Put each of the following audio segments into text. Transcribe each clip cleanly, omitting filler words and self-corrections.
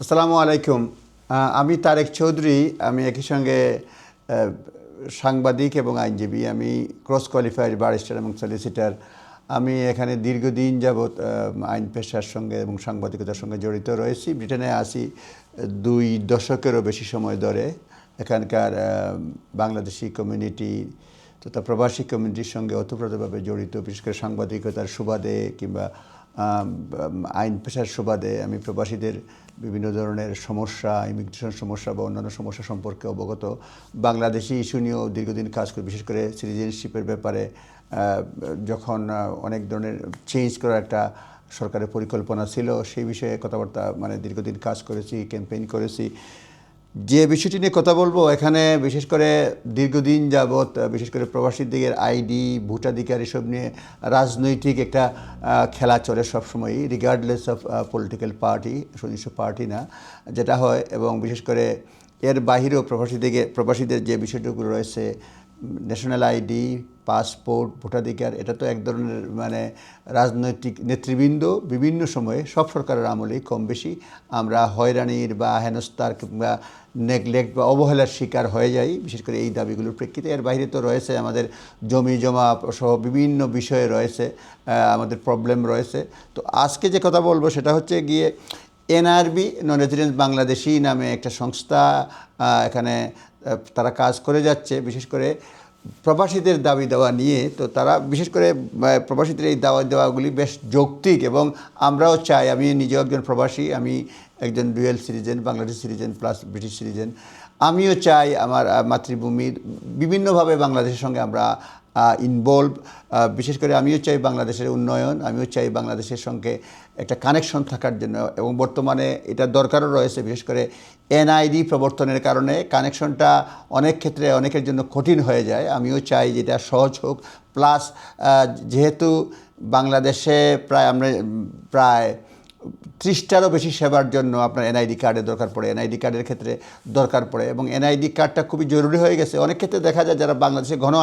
আসসালামু আলাইকুম। আমি তারেক চৌধুরী। আমি একই সঙ্গে সাংবাদিক এবং আইনজীবী। আমি ক্রস কোয়ালিফাইড ব্যারিস্টার এবং সলিসিটার। আমি এখানে দীর্ঘদিন যাবৎ আইন পেশার সঙ্গে এবং সাংবাদিকতার সঙ্গে জড়িত রয়েছি। ব্রিটেনে আসি 2 দশকেরও বেশি সময় ধরে। এখানকার বাংলাদেশি কমিউনিটি তথা প্রবাসী কমিউনিটির সঙ্গে ওতপ্রোতভাবে জড়িত, বিশেষ করে সাংবাদিকতার সুবাদে কিংবা আইন পেশার সুবাদে আমি প্রবাসীদের বিভিন্ন ধরনের সমস্যা, ইমিগ্রেশন সমস্যা বা অন্যান্য সমস্যা সম্পর্কে অবগত। বাংলাদেশি ইস্যু নিয়েও দীর্ঘদিন কাজ করি, বিশেষ করে সিটিজেনশিপের ব্যাপারে যখন অনেক ধরনের চেঞ্জ করার একটা সরকারের পরিকল্পনা ছিল, সেই বিষয়ে কথাবার্তা দীর্ঘদিন কাজ করেছি, ক্যাম্পেইন করেছি। যে বিষয়টি নিয়ে কথা বলবো এখানে, বিশেষ করে দীর্ঘদিন যাবৎ বিশেষ করে প্রবাসীদের আইডি, ভোটাধিকার এসব নিয়ে রাজনৈতিক একটা খেলা চলে সবসময়ই, রিগার্ডলেস অফ পলিটিক্যাল পার্টি, সুনির্দিষ্ট পার্টি না, যেটা হয়। এবং বিশেষ করে এর বাহিরেও প্রবাসীদের যে বিষয়টুকু রয়েছে, ন্যাশনাল আইডি, পাসপোর্ট, ভোটাধিকার, এটা তো এক ধরনের রাজনৈতিক নেতৃবৃন্দ বিভিন্ন সময়ে সব সরকারের আমলেই কম বেশি আমরা হয়রানির বা হেনস্থার কিংবা নেগলেক্ট বা অবহেলার শিকার হয়ে যাই, বিশেষ করে এই দাবিগুলোর প্রেক্ষিতে। এর বাইরে তো রয়েছে আমাদের জমি জমা সহ বিভিন্ন বিষয়ে রয়েছে আমাদের প্রবলেম রয়েছে। তো আজকে যে কথা বলবো সেটা হচ্ছে গিয়ে এনআরবি, নন রেজিডেন্ট বাংলাদেশি নামে একটা সংস্থা এখানে তারা কাজ করে যাচ্ছে, বিশেষ করে প্রবাসীদের দাবি দেওয়া নিয়ে। তো তারা বিশেষ করে প্রবাসীদের এই দাওয়া দেওয়াগুলি বেশ যৌক্তিক এবং আমরাও চাই। আমি নিজেও একজন প্রবাসী, আমি একজন dual citizen, Bangladesh citizen plus British citizen. আমিও চাই আমার মাতৃভূমির বিভিন্নভাবে বাংলাদেশের সঙ্গে আমরা ইনভলভ। বিশেষ করে আমিও চাই বাংলাদেশের উন্নয়ন, আমিও চাই বাংলাদেশের সঙ্গে একটা কানেকশন থাকার জন্য, এবং বর্তমানে এটা দরকারও রয়েছে। বিশেষ করে এনআইডি প্রবর্তনের কারণে কানেকশনটা অনেক ক্ষেত্রে অনেকের জন্য কঠিন হয়ে যায়। আমিও চাই যেটা সহজ হোক। প্লাস যেহেতু বাংলাদেশে প্রায় 30টারও বেশি সেবার জন্য আপনার এনআইডি কার্ডের দরকার পড়ে, এনআইডি কার্ডের ক্ষেত্রে দরকার পড়ে, এবং এনআইডি কার্ডটা খুবই জরুরি হয়ে গেছে। অনেক ক্ষেত্রে দেখা যায় যারা বাংলাদেশে ঘন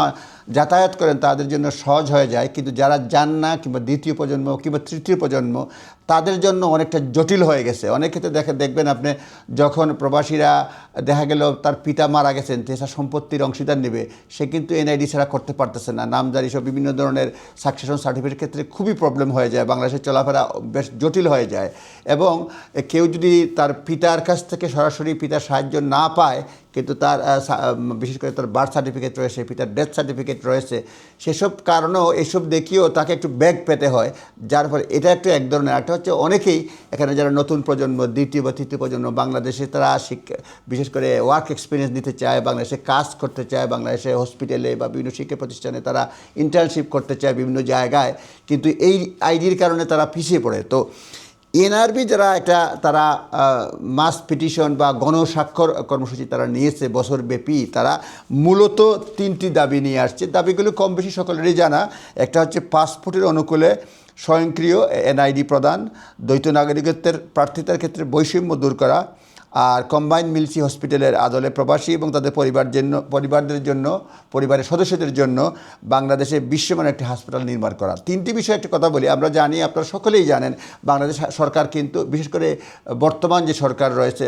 যাতায়াত করেন তাদের জন্য সহজ হয়ে যায়, কিন্তু যারা যান না কিংবা দ্বিতীয় প্রজন্ম কিংবা তৃতীয় প্রজন্ম, তাদের জন্য অনেকটা জটিল হয়ে গেছে। অনেক ক্ষেত্রে দেখবেন আপনি, যখন প্রবাসীরা দেখা গেল তার পিতা মারা গেছেন, তেসার সম্পত্তির অংশীদার নেবে, সে কিন্তু এনআইডি ছাড়া করতে পারতেছে না। নামজারি সব বিভিন্ন ধরনের সাকসেশন সার্টিফিকেটের ক্ষেত্রে খুবই প্রবলেম হয়ে যায়, বাংলাদেশের চলাফেরা বেশ জটিল হয়ে যায়। এবং কেউ যদি তার পিতার কাছ থেকে সরাসরি পিতার সাহায্য না পায়, কিন্তু তার বিশেষ করে তার বার্থ সার্টিফিকেট রয়েছে, পিতার ডেথ সার্টিফিকেট রয়েছে, সেসব কারণেও এসব দেখিয়েও তাকে একটু ব্যাগ পেতে হয়। যার ফলে এটা একটু এক ধরনের। একটা হচ্ছে অনেকেই এখানে যারা নতুন প্রজন্ম, দ্বিতীয় বা তৃতীয় প্রজন্ম, বাংলাদেশে তারা বিশেষ করে ওয়ার্ক এক্সপিরিয়েন্স নিতে চায়, বাংলাদেশে কাজ করতে চায়, বাংলাদেশে হসপিটালে বা বিভিন্ন শিক্ষা প্রতিষ্ঠানে তারা ইন্টার্নশিপ করতে চায় বিভিন্ন জায়গায়, কিন্তু এই আইডির কারণে তারা পিছিয়ে পড়ে। তো এনআরবি যারা তারা মাস পিটিশন বা গণস্বাক্ষর কর্মসূচি তারা নিয়েছে বছরব্যাপী, তারা মূলত 3টি দাবি নিয়ে আসছে। দাবিগুলো কম বেশি সকলেরই জানা। একটা হচ্ছে পাসপোর্টের অনুকূলে স্বয়ংক্রিয় এনআইডি প্রদান, দ্বৈত নাগরিকত্বের প্রার্থিতার ক্ষেত্রে বৈষম্য দূর করা, আর কম্বাইন্ড মিলসি হসপিটালের আদলে প্রবাসী এবং তাদের পরিবারদের জন্য, পরিবারের সদস্যদের জন্য বাংলাদেশে বিশ্বমানের একটি হাসপাতাল নির্মাণ করা। 3টি বিষয়ে একটা কথা বলি। আমরা জানি, আপনারা সকলেই জানেন, বাংলাদেশ সরকার কিন্তু বিশেষ করে বর্তমান যে সরকার রয়েছে,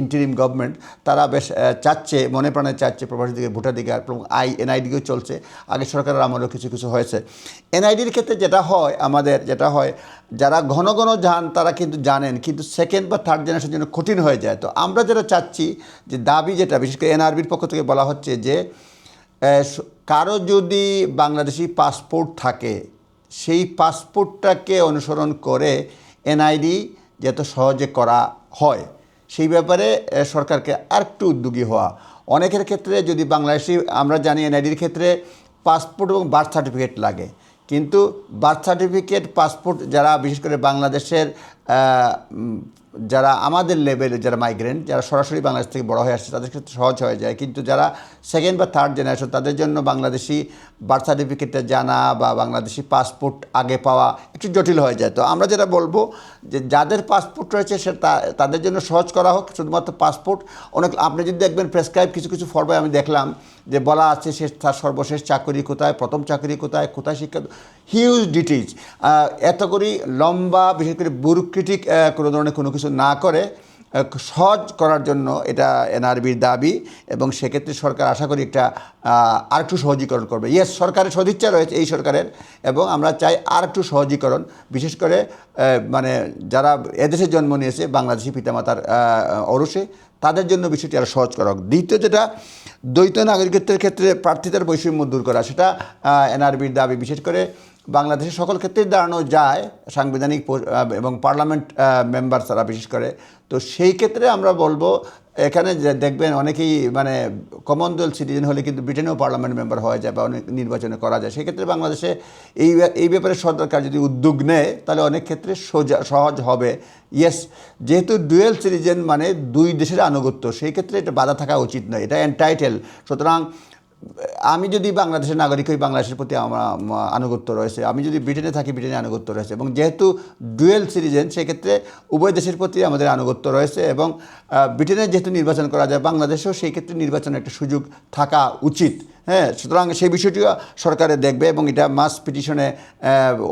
ইন্টারিম গভর্নমেন্ট, তারা বেশ চাচ্ছে, মনে প্রাণে চাচ্ছে প্রবাসীদের ভোটাধিকার এবং এনআইডিও চলছে। আগে সরকারের আমলেও কিছু কিছু হয়েছে। এনআইডির ক্ষেত্রে যেটা হয়, যারা ঘন ঘন যান তারা কিন্তু জানেন, কিন্তু সেকেন্ড বা থার্ড জেনারেশনের জন্য কঠিন হয়ে যায়। তো আমরা যেটা চাচ্ছি, যে দাবি যেটা বিশেষ করে এনআরবির পক্ষ থেকে বলা হচ্ছে, যে কারো যদি বাংলাদেশি পাসপোর্ট থাকে, সেই পাসপোর্টটাকে অনুসরণ করে এনআইডি যত সহজে করা হয়, সেই ব্যাপারে সরকারকে আরেকটু উদ্যোগী হওয়া। অনেকের ক্ষেত্রে যদি বাংলাদেশি, আমরা জানি এনআইডির ক্ষেত্রে পাসপোর্ট এবং বার্থ সার্টিফিকেট লাগে, কিন্তু বার্থ সার্টিফিকেট, পাসপোর্ট যারা বিশেষ করে বাংলাদেশের যারা আমাদের লেভেলে, যারা মাইগ্রেন্ট, যারা সরাসরি বাংলাদেশ থেকে বড় হয়ে আসছে, তাদের ক্ষেত্রে সহজ হয়ে যায়। কিন্তু যারা সেকেন্ড বা থার্ড জেনারেশন, তাদের জন্য বাংলাদেশি বার্থ সার্টিফিকেটটা জানা বা বাংলাদেশি পাসপোর্ট আগে পাওয়া একটু জটিল হয়ে যায়। তো আমরা যেটা বলবো, যে যাদের পাসপোর্ট রয়েছে তাদের জন্য সহজ করা হোক। শুধুমাত্র পাসপোর্ট, আপনি যদি দেখবেন প্রেসক্রাইব কিছু ফর্মে আমি দেখলাম যে বলা আছে তার সর্বশেষ চাকরি কোথায়, প্রথম চাকরি কোথায়, কোথায় শিক্ষা, হিউজ ডিটেইলস। এত করে লম্বা, বিশেষ করে ব্যুরোক্রেটিক কোনো ধরনের কোনো কিছু না করে সহজ করার জন্য এটা এনআরবির দাবি, এবং সেক্ষেত্রে সরকার আশা করি একটা আরেকটু সহজীকরণ করবে। ইয়েস, সরকারের সদিচ্ছা রয়েছে এই সরকারের, এবং আমরা চাই আরেকটু সহজীকরণ, বিশেষ করে মানে যারা এদেশে জন্ম নিয়েছে বাংলাদেশি পিতামাতার ঔরসে, তাদের জন্য বিষয়টি আরও সহজ করা হোক। দ্বিতীয় যেটা, দ্বৈত নাগরিকত্বের ক্ষেত্রে প্রার্থিতার বৈষম্য দূর করা, সেটা এনআরবির দাবি। বিশেষ করে বাংলাদেশের সকল ক্ষেত্রেই দাঁড়ানো যায় সাংবিধানিক এবং পার্লামেন্ট মেম্বার ছাড়া, বিশেষ করে। তো সেই ক্ষেত্রে আমরা বলবো, এখানে যে দেখবেন অনেকেই মানে কমনওয়েলথ সিটিজেন হলে কিন্তু ব্রিটেনেও পার্লামেন্ট মেম্বার হয়ে যায় বা অনেক নির্বাচনে করা যায়। সেক্ষেত্রে বাংলাদেশে এই ব্যাপারে সরকার যদি উদ্যোগ নেয় তাহলে অনেক ক্ষেত্রে সহজ হবে। ইয়েস, যেহেতু ডুয়েল সিটিজেন মানে দুই দেশের আনুগত্য, সেই ক্ষেত্রে এটা বাধা থাকা উচিত নয়, এটা এন্টাইটেল। সুতরাং আমি যদি বাংলাদেশের নাগরিক হই, বাংলাদেশের প্রতি আমার আনুগত্য রয়েছে, আমি যদি ব্রিটেনে থাকি, ব্রিটেনে আনুগত্য রয়েছে, এবং যেহেতু ডুয়েল সিটিজেন সেক্ষেত্রে উভয় দেশের প্রতি আমাদের আনুগত্য রয়েছে, এবং ব্রিটেনে যেহেতু নির্বাচন করা যায়, বাংলাদেশেও সেই ক্ষেত্রে নির্বাচনের একটা সুযোগ থাকা উচিত। হ্যাঁ, সুতরাং সেই বিষয়টিও সরকারে দেখবে, এবং এটা মাস পিটিশনে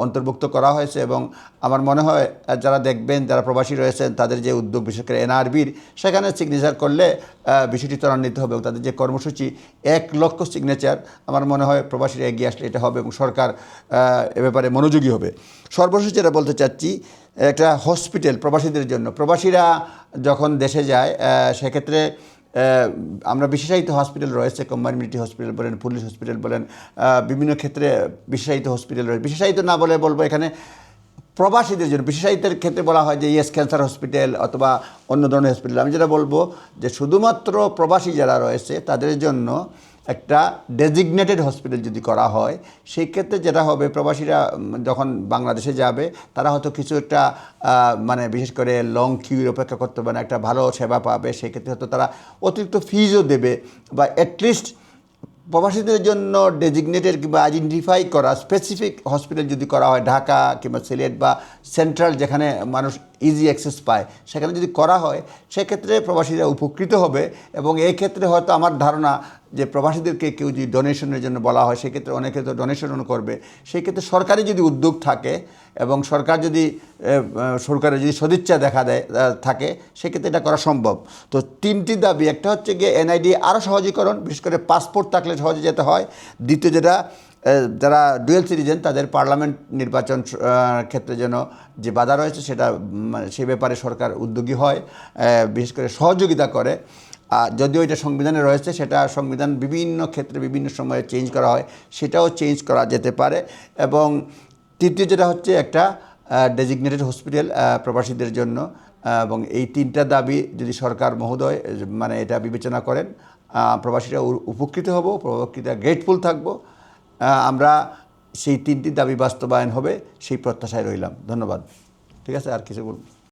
অন্তর্ভুক্ত করা হয়েছে। এবং আমার মনে হয় যারা দেখবেন, যারা প্রবাসী রয়েছেন, তাদের যে উদ্যোগ, বিশেষ করে এনআরবির, সেখানে সিগনেচার করলে বিষয়টি ত্বরান্বিত হবে, এবং তাদের যে কর্মসূচি 1 লক্ষ সিগনেচার, আমার মনে হয় প্রবাসীরা এগিয়ে আসলে এটা হবে, এবং সরকার এ ব্যাপারে মনোযোগী হবে। সর্বশেষ যেটা বলতে চাচ্ছি, একটা হসপিটাল প্রবাসীদের জন্য, প্রবাসীরা যখন দেশে যায় সেক্ষেত্রে আমরা বিশেষায়িত হসপিটাল রয়েছে, কমিউনিটি হসপিটাল বলেন, পুলিশ হসপিটাল বলেন, বিভিন্ন ক্ষেত্রে বিশেষায়িত হসপিটাল রয়েছে। বিশেষায়িত না বলে বলবো এখানে প্রবাসীদের জন্য। বিশেষায়িতের ক্ষেত্রে বলা হয় যে ইয়েস ক্যান্সার হসপিটাল অথবা অন্য ধরনের হসপিটাল। আমি যেটা বলবো যে শুধুমাত্র প্রবাসী যারা রয়েছে তাদের জন্য একটা ডেজিগনেটেড হসপিটাল যদি করা হয়, সেই ক্ষেত্রে যেটা হবে, প্রবাসীরা যখন বাংলাদেশে যাবে তারা হয়তো কিছু একটা মানে বিশেষ করে লং কিউর অপেক্ষা করতে পারে না, একটা ভালো সেবা পাবে। সেক্ষেত্রে হয়তো তারা অতিরিক্ত ফিজও দেবে, বা অ্যাটলিস্ট প্রবাসীদের জন্য ডেজিগনেটেড কিংবা আইডেন্টিফাই করা স্পেসিফিক হসপিটাল যদি করা হয়, ঢাকা কিংবা সিলেট বা সেন্ট্রাল যেখানে মানুষ ইজি অ্যাক্সেস পায়, সেখানে যদি করা হয়, সেক্ষেত্রে প্রবাসীরা উপকৃত হবে। এবং এই ক্ষেত্রে হয়তো আমার ধারণা যে প্রবাসীদেরকে কেউ যদি ডোনেশনের জন্য বলা হয়, সেক্ষেত্রে অনেকে তো ডোনেশনও করবে। সেই ক্ষেত্রে সরকারি যদি উদ্যোগ থাকে এবং সরকারের যদি সদিচ্ছা দেখা দেয় থাকে, সেক্ষেত্রে এটা করা সম্ভব। তো 3টি দাবি, একটা হচ্ছে গিয়ে এনআইডি আরও সহজীকরণ, বিশেষ করে পাসপোর্ট থাকলে সহজে যেতে হয়। দ্বিতীয় যেটা, যারা ডুয়েল সিটিজেন তাদের পার্লামেন্ট নির্বাচন ক্ষেত্রে যেন যে বাধা রয়েছে সেটা সে ব্যাপারে সরকার উদ্যোগী হয়, বিশেষ করে সহযোগিতা করে। যদিও এটা সংবিধানে রয়েছে, সেটা সংবিধান বিভিন্ন ক্ষেত্রে বিভিন্ন সময়ে চেঞ্জ করা হয়, সেটাও চেঞ্জ করা যেতে পারে। এবং তৃতীয় যেটা হচ্ছে একটা ডেজিগনেটেড হসপিটাল প্রবাসীদের জন্য। এবং এই 3টা দাবি যদি সরকার মহোদয় মানে এটা বিবেচনা করেন, প্রবাসীরা উপকৃত হব, প্রবাসীরা গ্রেটফুল থাকবো। আমরা সেই 3টি দাবি বাস্তবায়ন হবে সেই প্রত্যাশায় রইলাম। ধন্যবাদ। ঠিক আছে, আর কিছু বলুন?